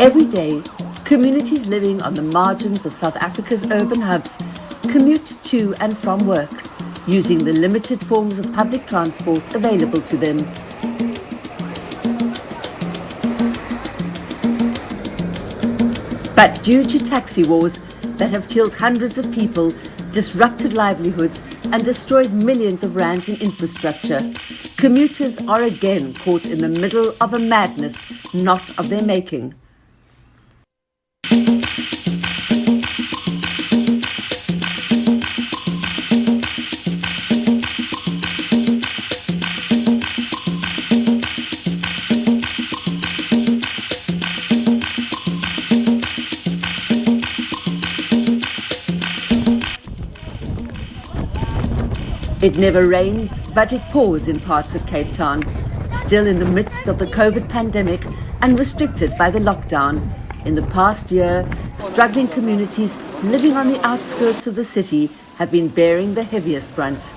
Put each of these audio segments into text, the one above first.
Every day, communities living on the margins of South Africa's urban hubs commute to and from work, using the limited forms of public transport available to them. But due to taxi wars that have killed hundreds of people, disrupted livelihoods, and destroyed millions of rands in infrastructure, commuters are again caught in the middle of a madness not of their making. It never rains, but it pours in parts of Cape Town, still in the midst of the COVID pandemic and restricted by the lockdown. In the past year, struggling communities living on the outskirts of the city have been bearing the heaviest brunt.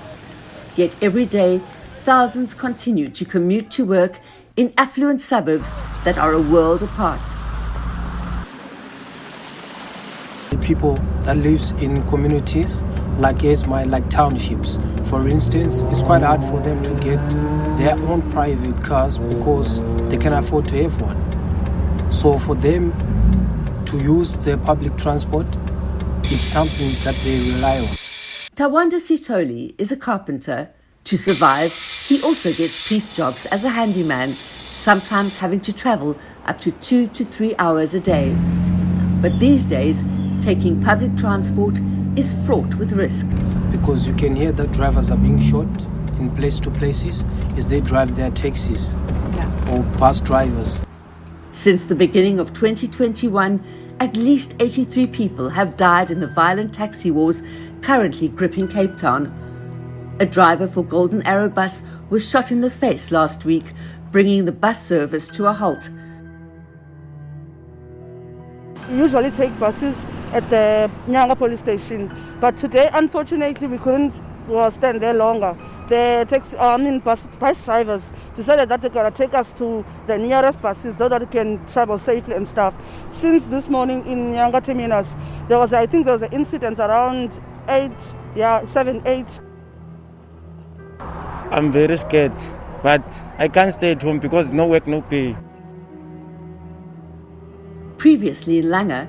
Yet every day, thousands continue to commute to work in affluent suburbs that are a world apart. The people that lives in communities like townships, for instance, it's quite hard for them to get their own private cars because they can afford to have one. So for them to use the public transport, it's something that they rely on. Tawanda Sitoli is a carpenter. To survive, he also gets piece jobs as a handyman, sometimes having to travel up to 2 to 3 hours a day. But these days, taking public transport is fraught with risk. Because you can hear that drivers are being shot in place to places as they drive their taxis or bus drivers. Since the beginning of 2021, at least 83 people have died in the violent taxi wars currently gripping Cape Town. A driver for Golden Arrow Bus was shot in the face last week, bringing the bus service to a halt. We usually take buses at the Nyanga police station, but today, unfortunately, we couldn't stand there longer. The bus drivers decided that they're going to take us to the nearest buses so that we can travel safely and stuff. Since this morning in Nyanga terminus, there was an incident around 7, 8. I'm very scared, but I can't stay at home because no work, no pay. Previously in Langa,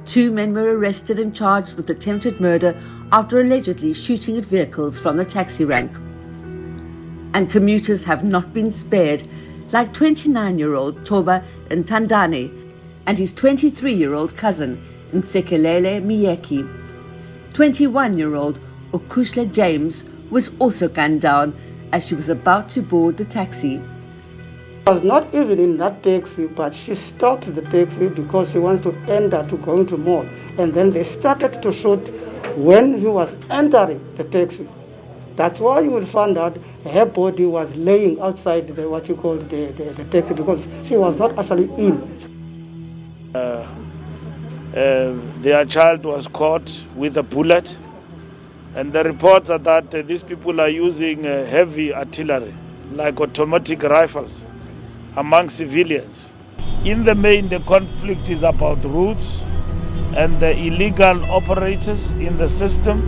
2 men were arrested and charged with attempted murder after allegedly shooting at vehicles from the taxi rank. And commuters have not been spared, like 29-year-old Toba Ntandane and his 23-year-old cousin Nsekelele Miyeki. 21-year-old Okushla James was also gunned down as she was about to board the taxi. She was not even in that taxi, but she stopped the taxi because she wants to enter to go into mall. And then they started to shoot when he was entering the taxi. That's why you will find out her body was laying outside the taxi because she was not actually in. Their child was caught with a bullet, and the reports are that these people are using heavy artillery, like automatic rifles, among civilians. In the main, the conflict is about routes and the illegal operators in the system,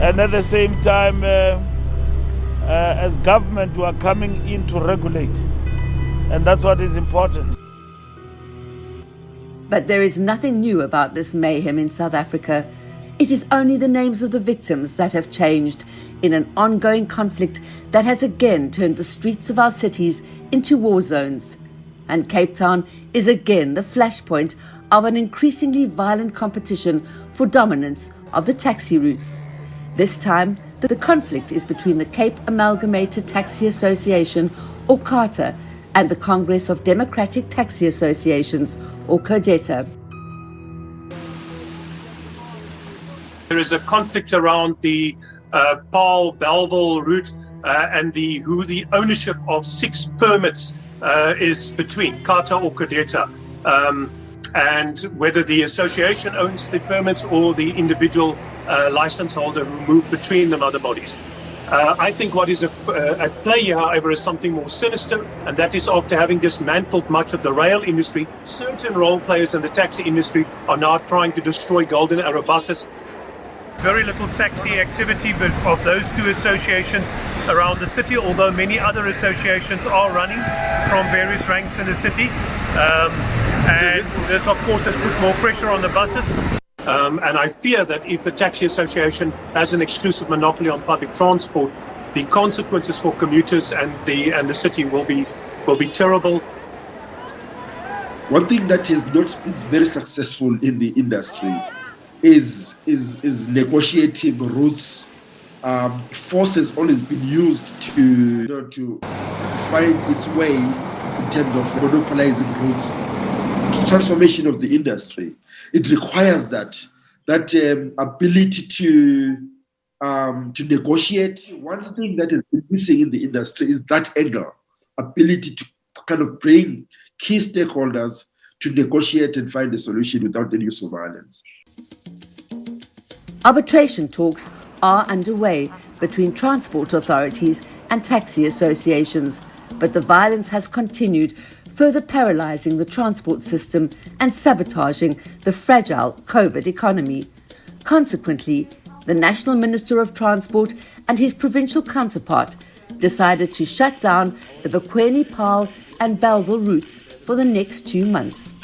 and at the same time, as government, we are coming in to regulate, and that's what is important. But there is nothing new about this mayhem in South Africa. It is only the names of the victims that have changed in an ongoing conflict that has again turned the streets of our cities into war zones. And Cape Town is again the flashpoint of an increasingly violent competition for dominance of the taxi routes. This time, the conflict is between the Cape Amalgamated Taxi Association, or CATA, and the Congress of Democratic Taxi Associations, or CODETA. There is a conflict around the Paarl-Bellville route and who the ownership of 6 permits is between, CATA or CODETA, and whether the association owns the permits or the individual license holder who move between them are the bodies. I think what is at play here, however, is something more sinister, and that is after having dismantled much of the rail industry, certain role players in the taxi industry are now trying to destroy Golden Arrow buses. Very little taxi activity of those two associations around the city, although many other associations are running from various ranks in the city. And this, of course, has put more pressure on the buses. And I fear that if the Taxi Association has an exclusive monopoly on public transport, the consequences for commuters and the city will be terrible. One thing that is not very successful in the industry is negotiating routes. Force has always been used to find its way in terms of monopolizing routes. Transformation of the industry, it requires that ability to negotiate. One thing that is missing in the industry is that angle, ability to kind of bring key stakeholders to negotiate and find a solution without the use of violence. Arbitration talks are underway between transport authorities and taxi associations, but the violence has continued, further paralysing the transport system and sabotaging the fragile COVID economy. Consequently, the National Minister of Transport and his provincial counterpart decided to shut down the Bokweni, Paarl and Bellville routes for the next 2 months.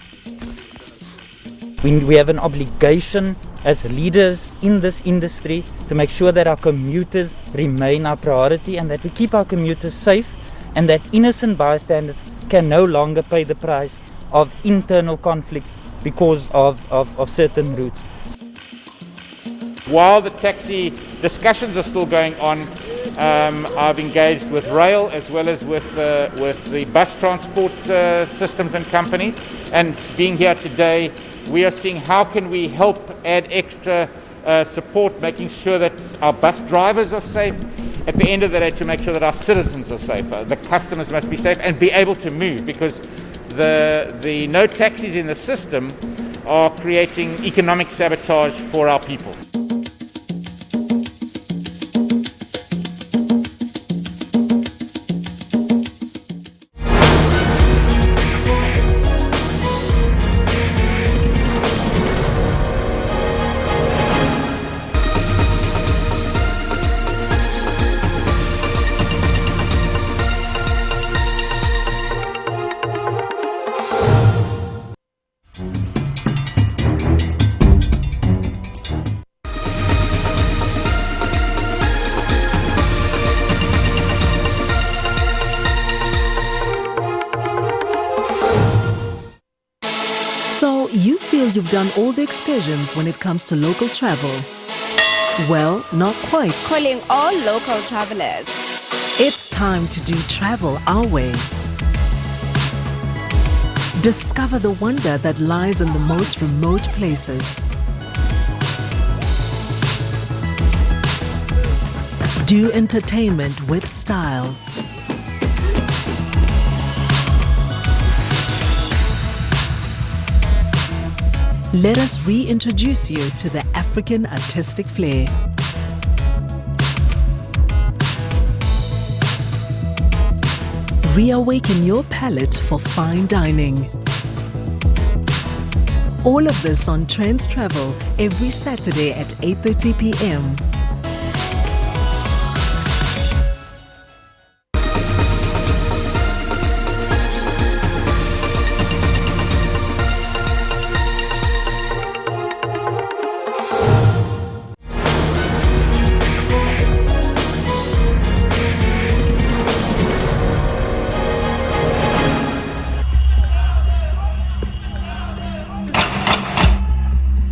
We have an obligation as leaders in this industry to make sure that our commuters remain our priority and that we keep our commuters safe and that innocent bystanders can no longer pay the price of internal conflict because of certain routes. While the taxi discussions are still going on, I've engaged with rail as well as with the bus transport systems and companies. And being here today, we are seeing how can we help add extra support, making sure that our bus drivers are safe. At the end of the day, to make sure that our citizens are safer. The customers must be safe and be able to move, because the no taxis in the system are creating economic sabotage for our people. So, you feel you've done all the excursions when it comes to local travel? Well, not quite. Calling all local travelers. It's time to do travel our way. Discover the wonder that lies in the most remote places. Do entertainment with style. Let us reintroduce you to the African artistic flair. Reawaken your palate for fine dining. All of this on Trends Travel every Saturday at 8:30 p.m.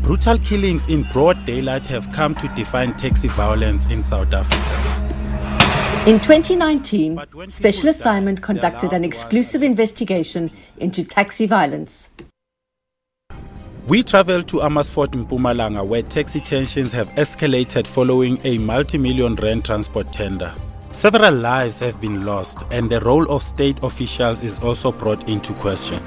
Brutal killings in broad daylight have come to define taxi violence in South Africa. In 2019, Speacial Assignment conducted an exclusive investigation into taxi violence. We traveled to Amersfoort in Mpumalanga, where taxi tensions have escalated following a multi-million rand transport tender. Several lives have been lost, and the role of state officials is also brought into question.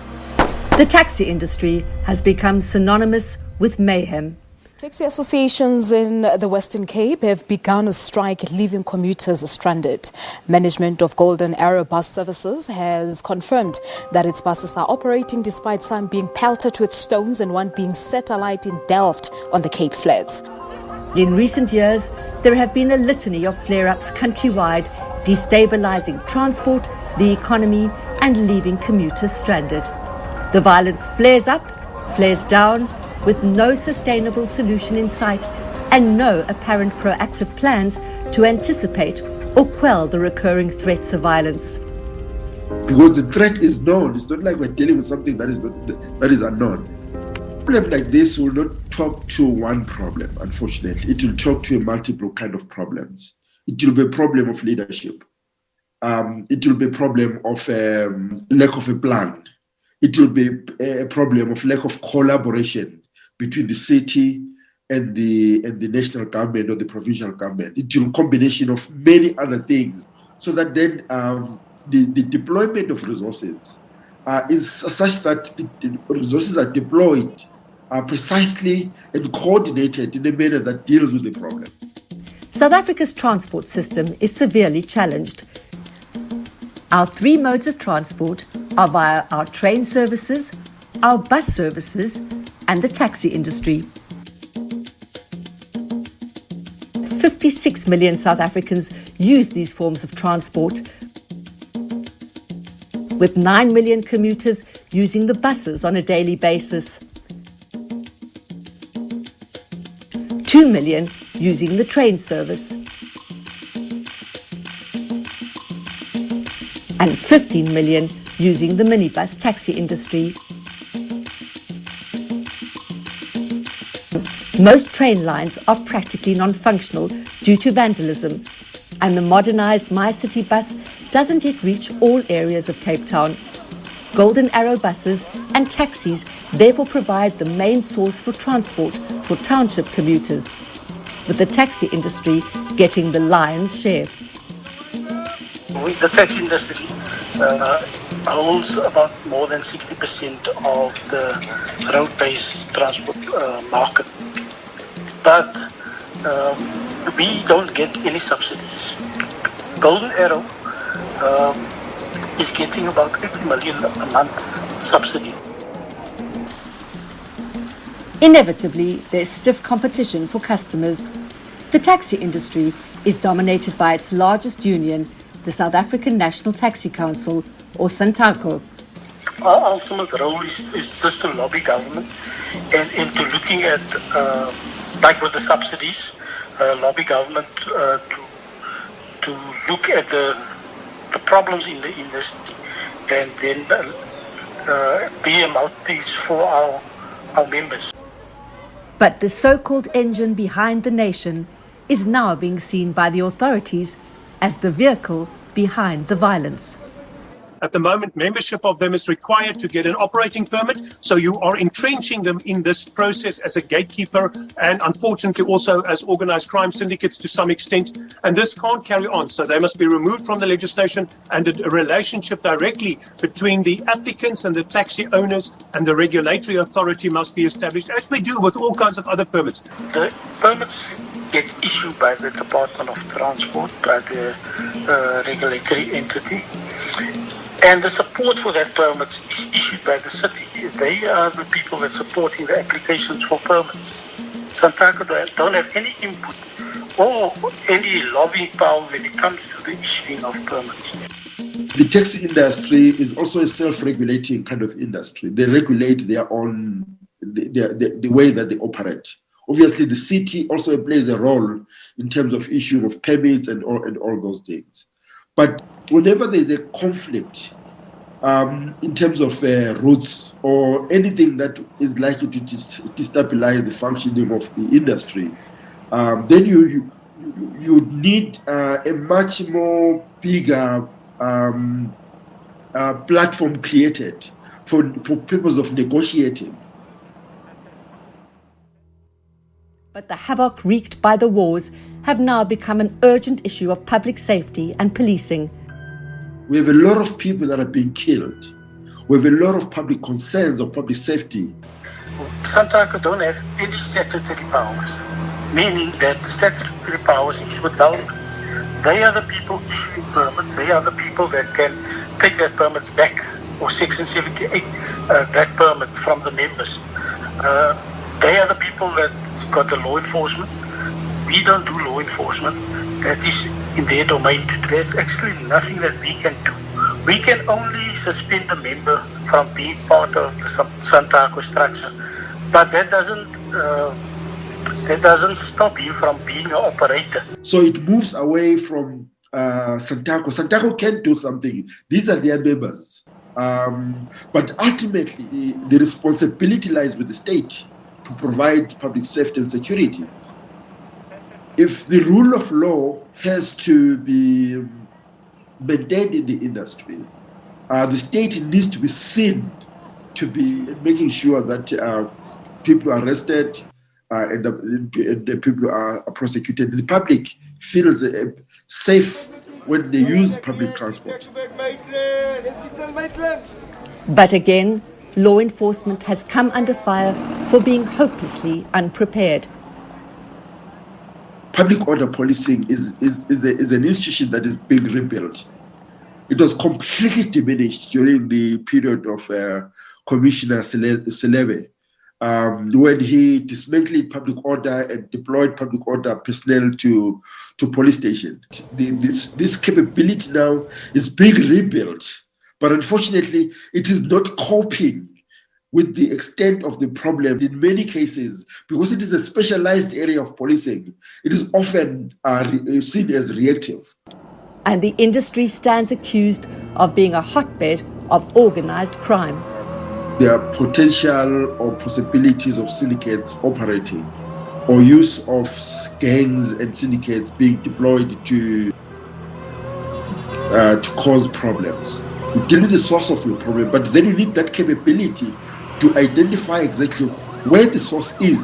The taxi industry has become synonymous with mayhem. Taxi associations in the Western Cape have begun a strike, leaving commuters stranded. Management of Golden Arrow Bus Services has confirmed that its buses are operating despite some being pelted with stones and one being set alight in Delft on the Cape Flats. In recent years, there have been a litany of flare-ups countrywide, destabilising transport, the economy and leaving commuters stranded. The violence flares up, flares down, with no sustainable solution in sight and no apparent proactive plans to anticipate or quell the recurring threats of violence. Because the threat is known. It's not like we're dealing with something that is unknown. A problem like this will not talk to one problem, unfortunately. It will talk to a multiple kind of problems. It will be a problem of leadership. It will be a problem of lack of a plan. It will be a problem of lack of collaboration between the city and the national government or the provincial government. It will be a combination of many other things, so that then the deployment of resources is such that the resources are deployed precisely and coordinated in a manner that deals with the problem. South Africa's transport system is severely challenged. Our three modes of transport are via our train services, our bus services, and the taxi industry. 56 million South Africans use these forms of transport, with 9 million commuters using the buses on a daily basis. 2 million using the train service. And 15 million using the minibus taxi industry. Most train lines are practically non-functional due to vandalism, and the modernised MyCity bus doesn't yet reach all areas of Cape Town. Golden Arrow buses and taxis therefore provide the main source for transport for township commuters, with the taxi industry getting the lion's share. The taxi industry holds about more than 60% of the road-based transport market. But we don't get any subsidies. Golden Arrow is getting about 80 million a month subsidy. Inevitably, there's stiff competition for customers. The taxi industry is dominated by its largest union, the South African National Taxi Council, or SANTACO. Our ultimate role is just to lobby government and into looking at, like with the subsidies, lobby government to look at the problems in the industry and then be a mouthpiece for our members. But the so-called engine behind the nation is now being seen by the authorities as the vehicle behind the violence. At the moment, membership of them is required to get an operating permit, so you are entrenching them in this process as a gatekeeper and unfortunately also as organised crime syndicates to some extent, and this can't carry on, so they must be removed from the legislation, and a relationship directly between the applicants and the taxi owners and the regulatory authority must be established, as we do with all kinds of other permits. The permits get issued by the Department of Transport, by the regulatory entity. And the support for that permit is issued by the city. They are the people that are supporting the applications for permits. SANTACO don't have any input or any lobbying power when it comes to the issuing of permits. The taxi industry is also a self-regulating kind of industry. They regulate their own, the way that they operate. Obviously, the city also plays a role in terms of issuing of permits and all those things. But whenever there is a conflict in terms of routes or anything that is likely to destabilize the functioning of the industry, then you need a much more bigger platform created for purpose of negotiating. But the havoc wreaked by the wars have now become an urgent issue of public safety and policing. We have a lot of people that are being killed. We have a lot of public concerns of public safety. Santaco don't have any statutory powers, meaning that the statutory powers is with government. They are the people issuing permits. They are the people that can take that permit back, or Section 78, that permit from the members. They are the people that got the law enforcement. We don't do law enforcement. That is in their domain to do. There's actually nothing that we can do. We can only suspend a member from being part of the Santaco structure, but that doesn't stop him from being an operator. So it moves away from Santaco. Santaco can do something. These are their members. But ultimately, the responsibility lies with the state to provide public safety and security. If the rule of law has to be maintained in the industry, the state needs to be seen to be making sure that people are arrested and the people are prosecuted. The public feels safe when they use public transport. But again, law enforcement has come under fire for being hopelessly unprepared. Public order policing is an institution that is being rebuilt. It was completely diminished during the period of Commissioner Selebe, when he dismantled public order and deployed public order personnel to police stations. This capability now is being rebuilt, but unfortunately, it is not coping with the extent of the problem. In many cases, because it is a specialized area of policing, it is often seen as reactive. And the industry stands accused of being a hotbed of organized crime. There are potential or possibilities of syndicates operating, or use of gangs and syndicates being deployed to cause problems. You deal with the source of the problem, but then you need that capability to identify exactly where the source is.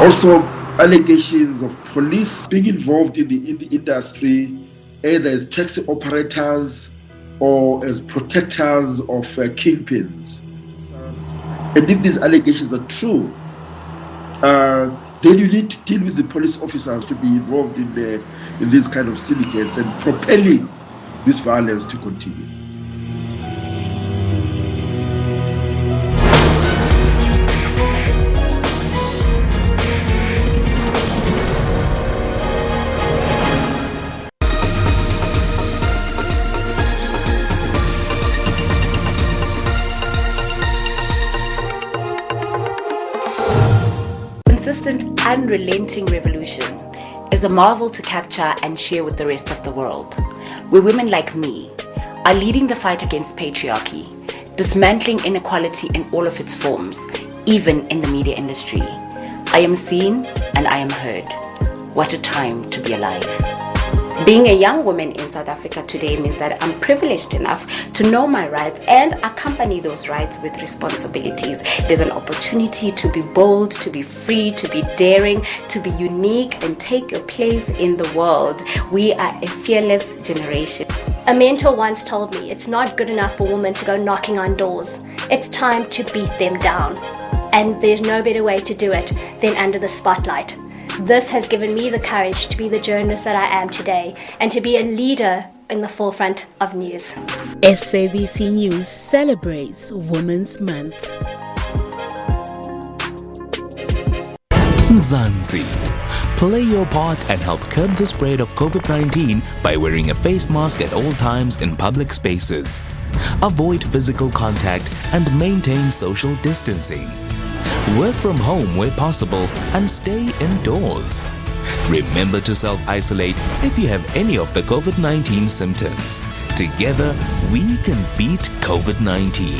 Also, allegations of police being involved in the industry, either as taxi operators or as protectors of kingpins. And if these allegations are true, then you need to deal with the police officers to be involved in these kind of syndicates and propelling this violence to continue. Consistent, unrelenting revolution is a marvel to capture and share with the rest of the world, where women like me are leading the fight against patriarchy, dismantling inequality in all of its forms, even in the media industry. I am seen and I am heard. What a time to be alive. Being a young woman in South Africa today means that I'm privileged enough to know my rights and accompany those rights with responsibilities. There's an opportunity to be bold, to be free, to be daring, to be unique and take your place in the world. We are a fearless generation. A mentor once told me it's not good enough for women to go knocking on doors. It's time to beat them down. And there's no better way to do it than under the spotlight. This has given me the courage to be the journalist that I am today and to be a leader in the forefront of news. SABC News celebrates Women's Month. Mzansi. Play your part and help curb the spread of COVID-19 by wearing a face mask at all times in public spaces. Avoid physical contact and maintain social distancing. Work from home where possible and stay indoors. Remember to self-isolate if you have any of the COVID-19 symptoms. Together, we can beat COVID-19.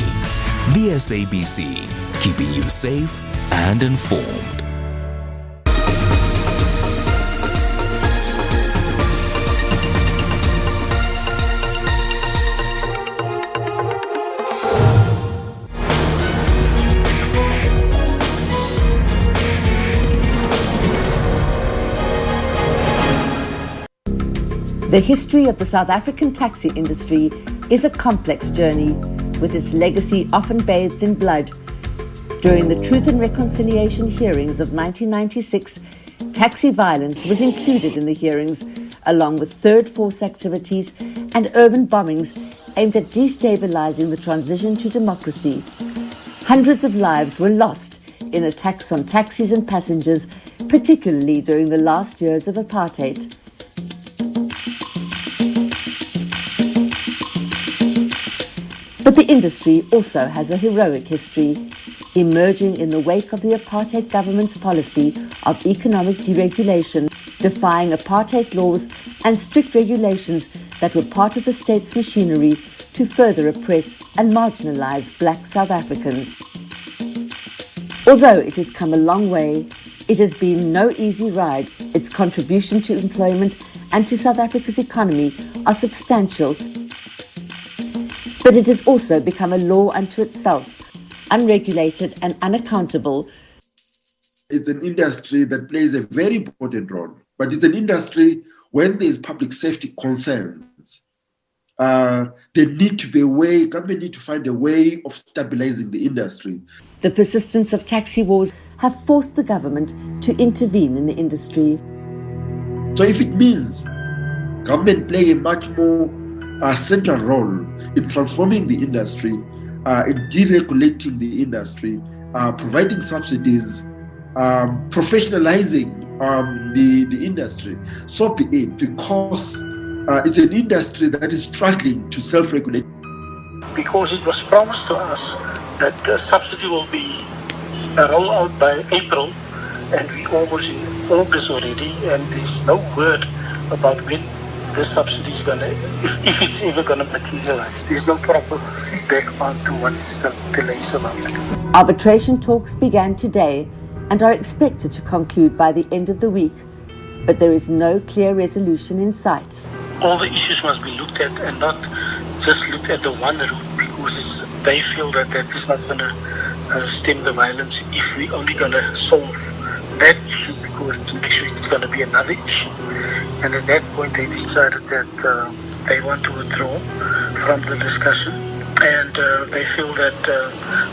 The SABC, keeping you safe and informed. The history of the South African taxi industry is a complex journey, with its legacy often bathed in blood. During the Truth and Reconciliation hearings of 1996, taxi violence was included in the hearings, along with third force activities and urban bombings aimed at destabilizing the transition to democracy. Hundreds of lives were lost in attacks on taxis and passengers, particularly during the last years of apartheid. But the industry also has a heroic history, emerging in the wake of the apartheid government's policy of economic deregulation, defying apartheid laws and strict regulations that were part of the state's machinery to further oppress and marginalize black South Africans. Although it has come a long way, it has been no easy ride. Its contribution to employment and to South Africa's economy are substantial, but it has also become a law unto itself, unregulated and unaccountable. It's an industry that plays a very important role, but it's an industry when there's public safety concerns. There need to be a way, government need to find a way of stabilizing the industry. The persistence of taxi wars have forced the government to intervene in the industry. So if it means government playing a much more central role in transforming the industry, in deregulating the industry, providing subsidies, professionalizing the industry, so be it, because it's an industry that is struggling to self-regulate. Because it was promised to us that the subsidy will be rolled out by April, and we're almost in August already, and there's no word about when the subsidy is going to, if it's ever going to materialize. There's no proper feedback onto what is the delays about it. Arbitration talks began today and are expected to conclude by the end of the week, but there is no clear resolution in sight. All the issues must be looked at and not just looked at the one route, because they feel that that is not going to stem the violence if we're only going to solve that issue, because next week it's going to be another issue. And at that point they decided that they want to withdraw from the discussion, and they feel that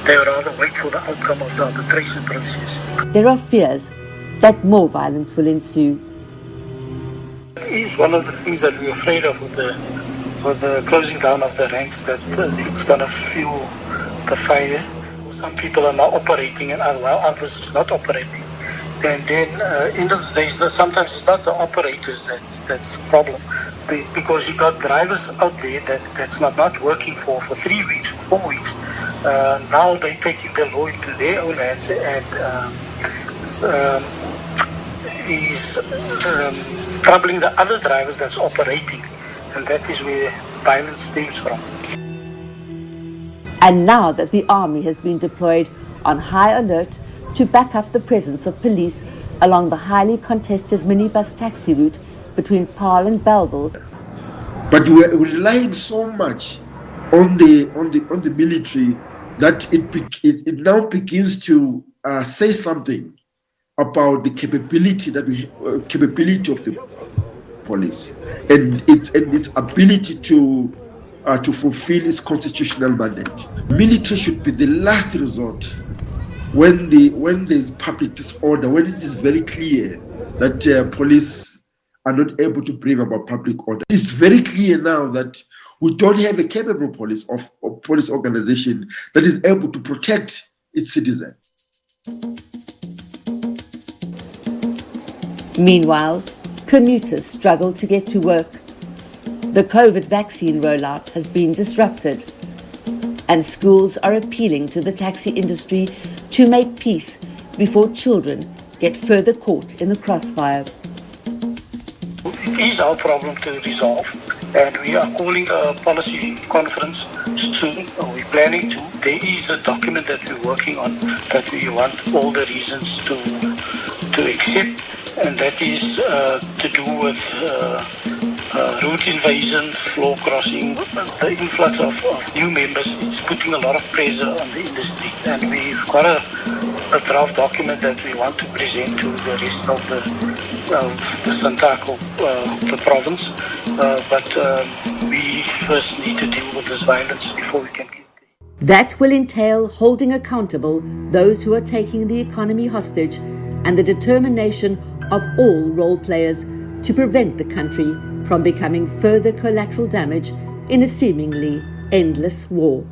they would rather wait for the outcome of the arbitration process. There are fears that more violence will ensue. It is one of the things that we're afraid of with the closing down of the ranks, that it's going to fuel the fire. Some people are now operating and others is not operating. And then end of the day, sometimes it's not the operators that's the problem, because you got drivers out there that's not working for 3 weeks, 4 weeks. Now they're taking the law into their own hands, and is troubling the other drivers that's operating, and that is where violence stems from. And now that the army has been deployed on high alert to back up the presence of police along the highly contested minibus taxi route between Paarl and Bellville. But we're relying so much on the military that it now begins to say something about the capability of the police and its ability to fulfill its constitutional mandate. Military should be the last resort when there's public disorder, when it is very clear that police are not able to bring about public order. It's very clear now that we don't have a capable police organization that is able to protect its citizens. Meanwhile, commuters struggle to get to work. The COVID vaccine rollout has been disrupted, and schools are appealing to the taxi industry to make peace before children get further caught in the crossfire. It is our problem to resolve, and we are calling a policy conference soon, or we're planning to. There is a document that we're working on that we want all the reasons to accept, and that is to do with route invasion, floor crossing, the influx of new members. It's putting a lot of pressure on the industry, and we've got a draft document that we want to present to the rest of the the Santaco, the province. But we first need to deal with this violence before we can get there. That will entail holding accountable those who are taking the economy hostage and the determination of all role players to prevent the country from becoming further collateral damage in a seemingly endless war.